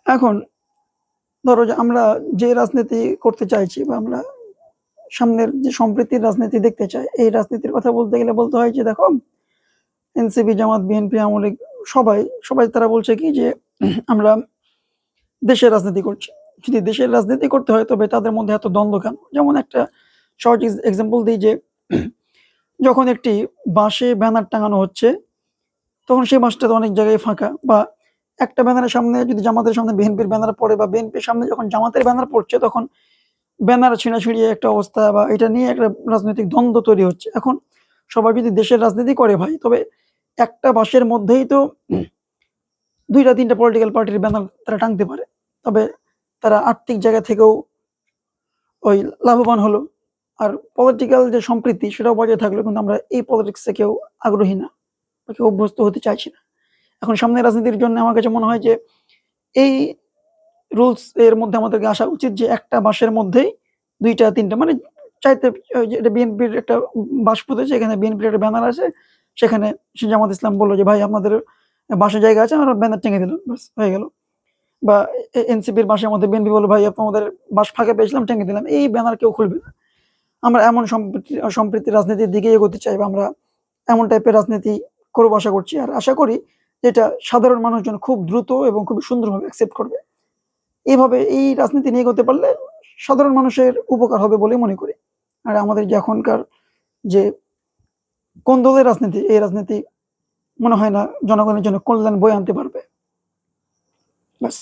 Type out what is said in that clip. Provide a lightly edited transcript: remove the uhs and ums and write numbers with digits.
এখন ধরো যে আমরা যে রাজনীতি করতে চাইছি বা আমরা সামনের যে সম্প্রীতির রাজনীতি দেখতে চাই, এই রাজনীতির কথা বলতে গেলে বলতে হয় যে দেখো এনসিপি, জামাত, বিএনপি, আওয়ামী লীগ সবাই সবাই তারা বলছে কি যে আমরা দেশের রাজনীতি করছি। যদি দেশের রাজনীতি করতে হয় তবে তাদের মধ্যে এত দ্বন্দ্ব কেন? যেমন একটা শর্ট এক্সাম্পল দিই যে যখন একটি বাঁশে ব্যানার টাঙানো হচ্ছে তখন সেই বাঁশটা তো অনেক জায়গায় ফাঁকা, বা একটা ব্যানারের সামনে যদি জামাতের সামনে বিএনপির ব্যানার পড়ে বা বিএনপির সামনে যখন জামাতের ব্যানার পড়ছে তখন ব্যানার ছিঁড়াছিঁড়ি একটা অবস্থা, বা এটা নিয়ে একটা রাজনৈতিক দ্বন্দ্ব তৈরি হচ্ছে। এখন সবাই যদি দেশের রাজনীতি করে ভাই, তবে একটা বাঁশের মধ্যেই তো ২টা ৩টা পলিটিক্যাল পার্টির ব্যানার তারা টাঙতে পারে। তবে তারা আর্থিক জায়গা থেকেও ওই লাভবান হলো। আর পলিটিক্যাল যে সম্প্রীতি সেটাও বজায় থাকলো। কিন্তু আমরা এই পলিটিক্সে কেউ আগ্রহী না বা কেউ অভ্যস্ত হতে চাইছি না। এখন সামনের রাজনীতির জন্য আমার কাছে মনে হয় যে এই রুলস এর মধ্যে আমাদেরকে আসা উচিত যে একটা বাঁশের মধ্যেই ২টা ৩টা মানে চাইতে এটা বিএনপির একটা বাঁশ পুঁতেছে, এখানে বিএনপির একটা ব্যানার আছে, সেখানে সে জামাত ইসলাম বলল যে ভাই আপনাদের বাঁশের জায়গা আছে, আমরা ব্যানার টেঙে দিলাম, ব্যাস হয়ে গেল। বা এনসিপির বাঁশের মধ্যে বিএনপি বলল ভাই আপনাদের বাঁশ ফাঁকা পেয়েছিলাম টেঙে দিলাম, এই ব্যানার কেউ খুলবে না। আমরা এমন সম্প্রীতি রাজনীতির দিকে এগোতে চাই বা আমরা এমন টাইপের রাজনীতি করবো আশা করছি। আর আশা করি যেটা সাধারণ মানুষজন খুব দ্রুত এবং খুব সুন্দরভাবে অ্যাকসেপ্ট করবে। এইভাবে এই রাজনীতি নিয়ে এগোতে পারলে সাধারণ মানুষের উপকার হবে বলে মনে করি। আর আমাদের যে এখনকার যে কোন দলের রাজনীতি, এই রাজনীতি মনে হয় না জনগণের জন্য কল্যাণ বয়ে আনতে পারবে। ব্যাস।